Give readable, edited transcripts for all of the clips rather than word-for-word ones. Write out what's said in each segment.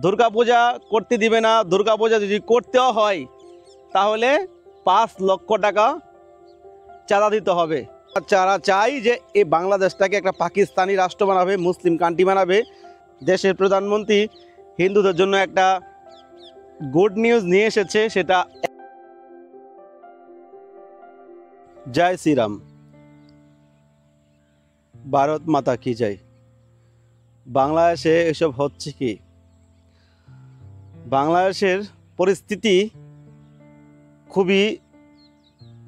দুর্গাপূজা করতে দিবে না। দুর্গাপূজা যদি করতেও হয় তাহলে 5 লক্ষ টাকা চাঁদা দিতে হবে। যারা চাই যে এই বাংলাদেশটাকে একটা পাকিস্তানি রাষ্ট্র বানাবে, মুসলিম কান্ট্রি বানাবে, দেশের প্রধানমন্ত্রী হিন্দুদের জন্য একটা গুড নিউজ নিয়ে এসেছে, সেটা জয় শ্রীরাম, ভারত মাতা কি জয়। বাংলাদেশে এসব হচ্ছে কি? বাংলাদেশের পরিস্থিতি খুবই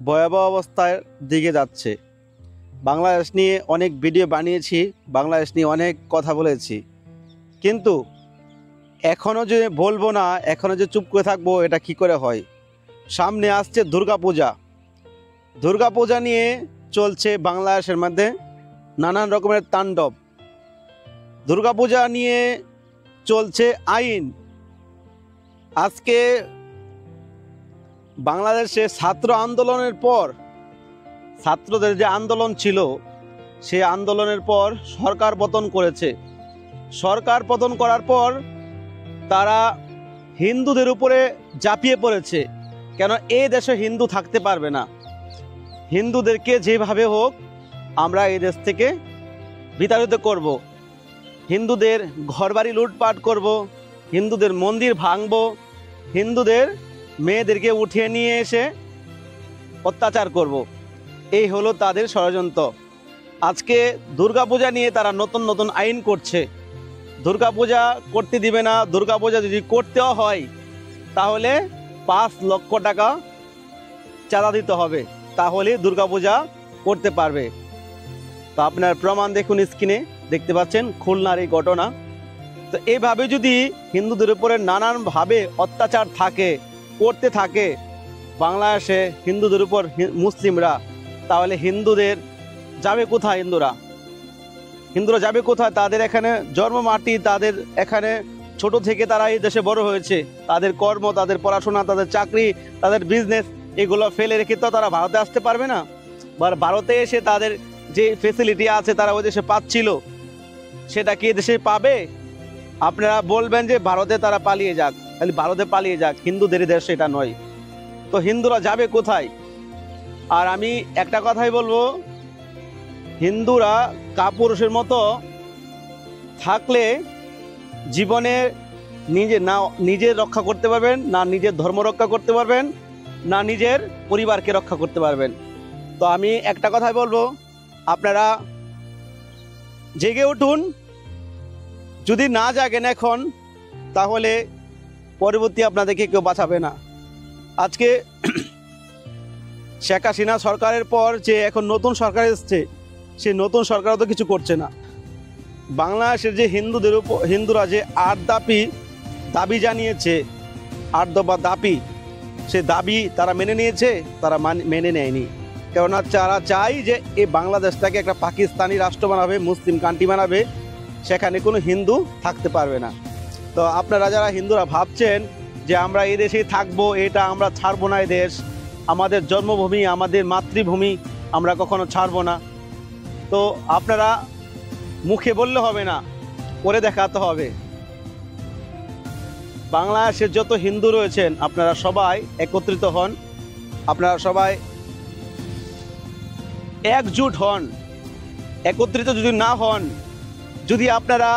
ভয়াবহ অবস্থার দিকে যাচ্ছে। বাংলাদেশ নিয়ে অনেক ভিডিও বানিয়েছি, বাংলাদেশ নিয়ে অনেক কথা বলেছি, কিন্তু এখনও যে বলবো না, এখনও যে চুপ করে থাকবো, এটা কি করে হয়? সামনে আসছে দুর্গাপূজা। দুর্গাপূজা নিয়ে চলছে বাংলাদেশের মধ্যে নানান রকমের তাণ্ডব। দুর্গাপূজা নিয়ে চলছে আইন। আজকে বাংলাদেশে ছাত্র আন্দোলনের পর, ছাত্রদের যে আন্দোলন ছিল, সেই আন্দোলনের পর সরকার পতন করেছে। সরকার পতন করার পর তারা হিন্দুদের উপরে ঝাঁপিয়ে পড়েছে। কেন এই দেশে হিন্দু থাকতে পারবে না? হিন্দুদেরকে যেভাবে হোক আমরা এই দেশ থেকে বিতাড়িত করব। হিন্দুদের ঘরবাড়ি লুটপাট করব, হিন্দুদের মন্দির ভাঙব, হিন্দুদের মেয়েদেরকে উঠিয়ে নিয়ে এসে অত্যাচার করব। এই হলো তাদের ষড়যন্ত্র। আজকে দুর্গাপূজা নিয়ে তারা নতুন নতুন আইন করছে। দুর্গাপূজা করতে দিবে না। দুর্গাপূজা যদি করতেও হয় তাহলে 5 লক্ষ টাকা চাঁদা দিতে হবে, তাহলে দুর্গাপূজা করতে পারবে। তো আপনার প্রমাণ দেখুন, স্ক্রিনে দেখতে পাচ্ছেন খুলনার এই ঘটনা। তো এইভাবে যদি হিন্দুদের উপরে নানানভাবে অত্যাচার করতে থাকে বাংলাদেশে হিন্দুদের উপর মুসলিমরা, তাহলে হিন্দুদের যাবে কোথায়? হিন্দুরা যাবে কোথায়? তাদের এখানে জন্ম মাটি, তাদের এখানে ছোট থেকে তারা এই দেশে বড় হয়েছে। তাদের কর্ম, তাদের পড়াশোনা, তাদের চাকরি, তাদের বিজনেস, এগুলো ফেলে রেখে তো তারা ভারতে আসতে পারবে না। ভারতে এসে তাদের যে ফেসিলিটি আছে তারা ওই দেশে পাচ্ছিল, সেটা কি দেশে পাবে? আপনারা বলবেন যে ভারতে তারা পালিয়ে যাক, তাহলে ভারতে পালিয়ে যাক, হিন্দুদের দেশ সেটা নয়। তো হিন্দুরা যাবে কোথায়? আর আমি একটা কথাই বলবো, হিন্দুরা কাপুরুষের মতো থাকলে জীবনে নিজের রক্ষা করতে পারবেন না, নিজের ধর্ম রক্ষা করতে পারবেন না, নিজের পরিবারকে রক্ষা করতে পারবেন। তো আমি একটা কথাই বলবো, আপনারা জেগে উঠুন। যদি না জাগেন এখন, তাহলে পরবর্তী আপনাদেরকে কেউ বাঁচাবে না। আজকে শেখ হাসিনা সরকারের পর যে এখন নতুন সরকার এসছে, সেই নতুন সরকারও তো কিছু করছে না। বাংলাদেশের যে হিন্দুরা যে 8 দাবি জানিয়েছে, 8 দফা দাবি, সে দাবি তারা মেনে নিয়েছে? তারা মেনে নেয়নি। কেননা তারা চাই যে এই বাংলাদেশটাকে একটা পাকিস্তানি রাষ্ট্র বানাবে, মুসলিম কান্ট্রি বানাবে, সেখানে কোনো হিন্দু থাকতে পারবে না। তো আপনারা যারা হিন্দুরা ভাবছেন যে আমরা এই দেশেই থাকবো, এটা আমরা ছাড়বো না, এই দেশ আমাদের জন্মভূমি, আমাদের মাতৃভূমি, আমরা কখনো ছাড়বো না, তো আপনারা মুখে বললে হবে না, করে দেখাতে হবে। বাংলাদেশের যত হিন্দু রয়েছেন আপনারা সবাই একত্রিত হন, আপনারা সবাই একজুট হন। একত্রিত যদি না হন, যদি আপনারা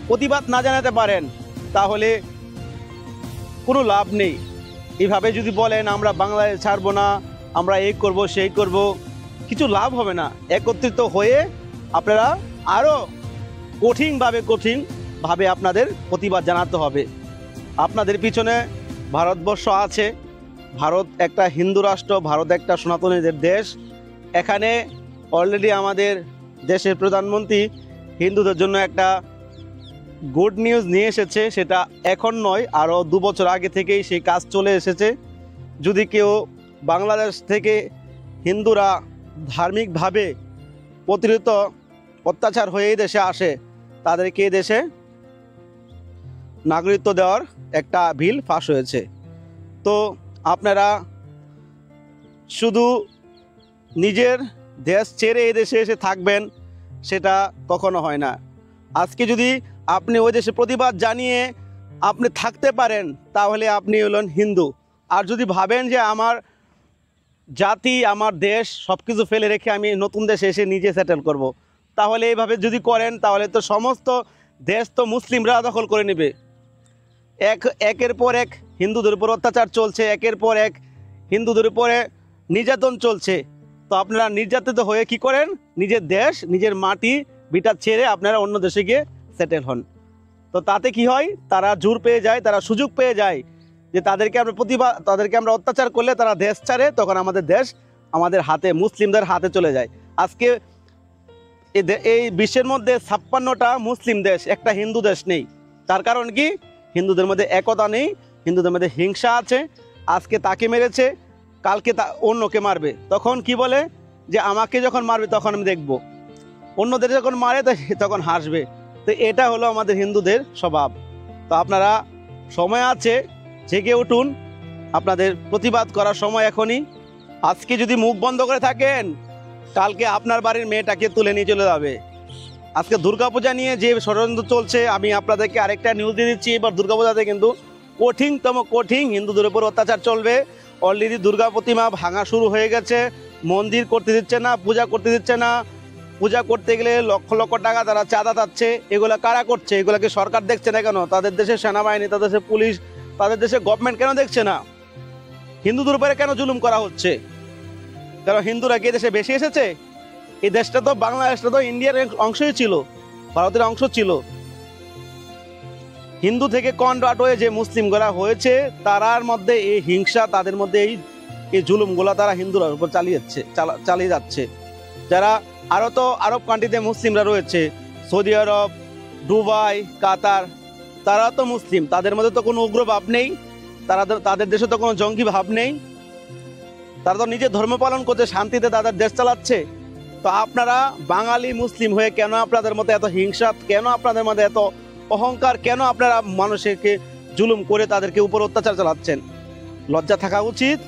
প্রতিবাদ না জানাতে পারেন, তাহলে কোনো লাভ নেই। এইভাবে যদি বলেন আমরা বাংলাদেশ ছাড়বো না, আমরা এই করব সেই করব, কিছু লাভ হবে না। একত্রিত হয়ে আপনারা আরও কঠিনভাবে আপনাদের প্রতিবাদ জানাতে হবে। আপনাদের পিছনে ভারতবর্ষ আছে। ভারত একটা হিন্দু রাষ্ট্র, ভারত একটা সনাতনীদের দেশ। এখানে অলরেডি আমাদের দেশের প্রধানমন্ত্রী হিন্দুদের জন্য একটা গুড নিউজ নিয়ে এসেছে। সেটা এখন নয়, আরও 2 বছর আগে থেকেই সেই কাজ চলে এসেছে। যদি কেউ বাংলাদেশ থেকে হিন্দুরা ধার্মিকভাবে প্রতিহত অত্যাচার হয়ে এই দেশে আসে, তাদেরকে এই দেশে নাগরিকত্ব দেওয়ার একটা বিল পাস হয়েছে। তো আপনারা শুধু নিজের দেশ ছেড়ে এই দেশে এসে থাকবেন, সেটা কখনো হয় না। আজকে যদি আপনি ওই দেশে প্রতিবাদ জানিয়ে আপনি থাকতে পারেন তাহলে আপনি হলেন হিন্দু। আর যদি ভাবেন যে আমার জাতি আমার দেশ সব কিছু ফেলে রেখে আমি নতুন দেশে এসে নিজে সেটেল করব, তাহলে এইভাবে যদি করেন তাহলে তো সমস্ত দেশ তো মুসলিমরা দখল করে নেবে। একের পর এক হিন্দুদের উপর অত্যাচার চলছে, একের পর এক হিন্দুদের উপরে নির্যাতন চলছে। তো আপনারা নির্যাতিত হয়ে কি করেন, নিজের দেশ নিজের মাটি বিটা ছেড়ে আপনারা অন্য দেশে গিয়ে সেটেল হন। তো তাতে কি হয়, তারা জোর পেয়ে যায়, তারা সুযোগ পেয়ে যায় যে তাদেরকে আমরা অত্যাচার করলে তারা দেশ ছাড়ে, তখন আমাদের দেশ আমাদের হাতে, মুসলিমদের হাতে চলে যায়। আজকে এই বিশ্বের মধ্যে 56টা মুসলিম দেশ, একটা হিন্দু দেশ নেই। তার কারণ কি, হিন্দুদের মধ্যে একতা নেই, হিন্দুদের মধ্যে হিংসা আছে। আজকে তাকে মেরেছে, কালকে অন্যকে মারবে, তখন কি বলে যে আমাকে যখন মারবে তখন আমি দেখব, অন্যদের যখন মারে তখন হাসবে। তো এটা হলো আমাদের হিন্দুদের স্বভাব। তো আপনারা সময় আছে, জেগে উঠুন, আপনাদের প্রতিবাদ করার সময় এখনই। আজকে যদি মুখ বন্ধ করে থাকেন, কালকে আপনার বাড়ির মেয়েটাকে তুলে নিয়ে চলে যাবে। আজকে দুর্গাপূজা নিয়ে যে ষড়যন্ত্র চলছে, আমি আপনাদেরকে আরেকটা নিউজ দিয়ে দিচ্ছি। এবার দুর্গাপূজাতে কিন্তু কঠিন হিন্দুদের উপর অত্যাচার চলবে। অলরেডি দুর্গা প্রতিমা ভাঙা শুরু হয়ে গেছে, মন্দির করতে দিচ্ছে না, পূজা করতে দিচ্ছে না। পূজা করতে গেলে লক্ষ লক্ষ টাকা তারা চাঁদা চাচ্ছে। এগুলো কারা করছে? এগুলোকে সরকার দেখছে না কেন? তাদের দেশের সেনাবাহিনী, তাদের দেশের পুলিশ, তাদের দেশের গভর্নমেন্ট কেন দেখছে না? হিন্দুদের উপরে কেন জুলুম করা হচ্ছে? কারণ হিন্দুরা কি দেশে বেশি এসেছে? এই দেশটা তো, বাংলাদেশটা তো ইন্ডিয়ার অংশই ছিল, ভারতের অংশ ছিল। হিন্দু থেকে কনভার্ট হয়ে যে মুসলিমগুলা হয়েছে, তারার মধ্যে এই হিংসা, তাদের মধ্যে এই জুলুমগুলা তারা হিন্দুরা উপর চালিয়ে যাচ্ছে। যারা আরব কান্ট্রিতে মুসলিমরা রয়েছে, সৌদি আরব, দুবাই, কাতার, তারা তো মুসলিম, তাদের মধ্যে তো কোনো উগ্র ভাব নেই, তাদের দেশে তো কোনো জঙ্গি ভাব নেই। তারা তো নিজের ধর্ম পালন করছে, শান্তিতে তাদের দেশ চালাচ্ছে। তো আপনারা বাঙালি মুসলিম হয়ে কেন আপনাদের মধ্যে এত হিংসা, কেন আপনাদের মধ্যে এত অহংকার, কেন আপনারা মানুষকে জুলুম করে তাদেরকে উপর অত্যাচার চালাচ্ছেন? লজ্জা থাকা উচিত।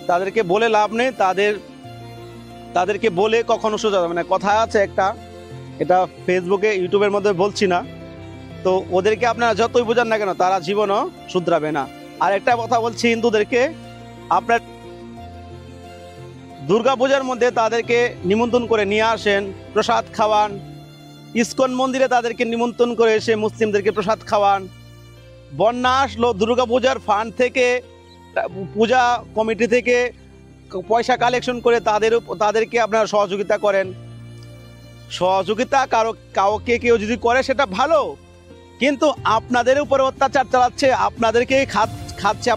তাদেরকে বলে লাভ নেই, তাদেরকে বলে কখনো সোজা যাবে না। কথা আছে একটা, এটা ফেসবুকে ইউটিউবের মধ্যে বলছি না, তো ওদেরকে আপনারা যতই বোঝান না কেন, তারা জীবনও শুধরাবে না। আর একটা কথা বলছি হিন্দুদেরকে, আপনার দুর্গাপূজার মধ্যে তাদেরকে নিমন্ত্রণ করে নিয়ে আসেন, প্রসাদ খাওয়ান। ইসকন মন্দিরে তাদেরকে নিমন্ত্রণ করে এসে মুসলিমদেরকে প্রসাদ খাওয়ান। বন্যা আসলো, দুর্গাপূজার ফান্ড থেকে, পূজা কমিটি থেকে পয়সা কালেকশন করে তাদেরকে আপনারা সহযোগিতা করেন। সহযোগিতা কাউকে কেউ যদি করে সেটা ভালো, কিন্তু আপনাদের উপরে অত্যাচার চালাচ্ছে, আপনাদেরকে খাচ্ছে,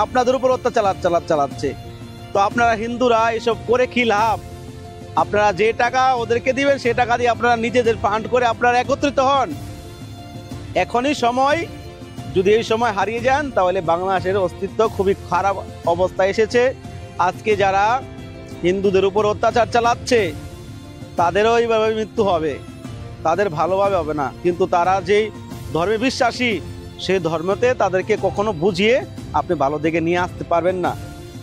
আপনাদের উপর অত্যাচার চালাচ্ছে। তো আপনারা হিন্দুরা এসব করে কি লাভ? আপনারা যে টাকা ওদেরকে দিবেন, সে টাকা দিয়ে আপনারা নিজেদের ফান্ড করে আপনারা একত্রিত হন। এখনই সময়, যদি এই সময় হারিয়ে যান তাহলে বাংলাদেশের অস্তিত্ব খুবই খারাপ অবস্থায় এসেছে। আজকে যারা হিন্দুদের উপর অত্যাচার চালাচ্ছে তাদেরও এইভাবে মৃত্যু হবে, তাদের ভালোভাবে হবে না। কিন্তু তারা যেই ধর্মে বিশ্বাসী, সেই ধর্মতে তাদেরকে কখনো বুঝিয়ে আপনি ভালো দিকে নিয়ে আসতে পারবেন না।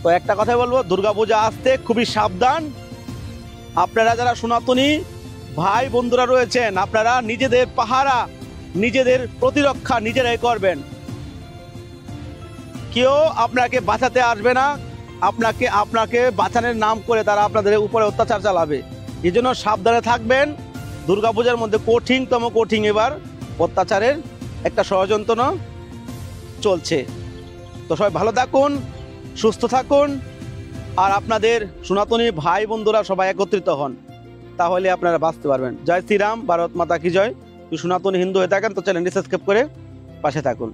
তো একটা কথা বলবো, দুর্গাপূজা আসতে খুবই সাবধান। আপনারা যারা সনাতনী ভাই বন্ধুরা রয়েছেন, আপনারা নিজেদের পাহারা, নিজেদের প্রতিরক্ষা নিজেরাই করবেন। কেউ আপনাকে বাঁচাতে আসবে না, আপনাকে বাঁচানোর নাম করে তারা আপনাদের উপরে অত্যাচার চালাবে। এই জন্য সাবধানে থাকবেন। দুর্গাপূজার মধ্যে কঠিন এবার অত্যাচারের একটা ষড়যন্ত্র চলছে। তো সবাই ভালো থাকুন, সুস্থ থাকুন, আর আপনাদের সনাতনী ভাই বন্ধুরা সবাই একত্রিত হন, তাহলে আপনারা বাঁচতে পারবেন। জয় শ্রীরাম, ভারত মাতা কি জয়। সনাতনী হিন্দু হয়ে থাকেন তো চ্যানেলটি সাবস্ক্রাইব করে পাশে থাকুন।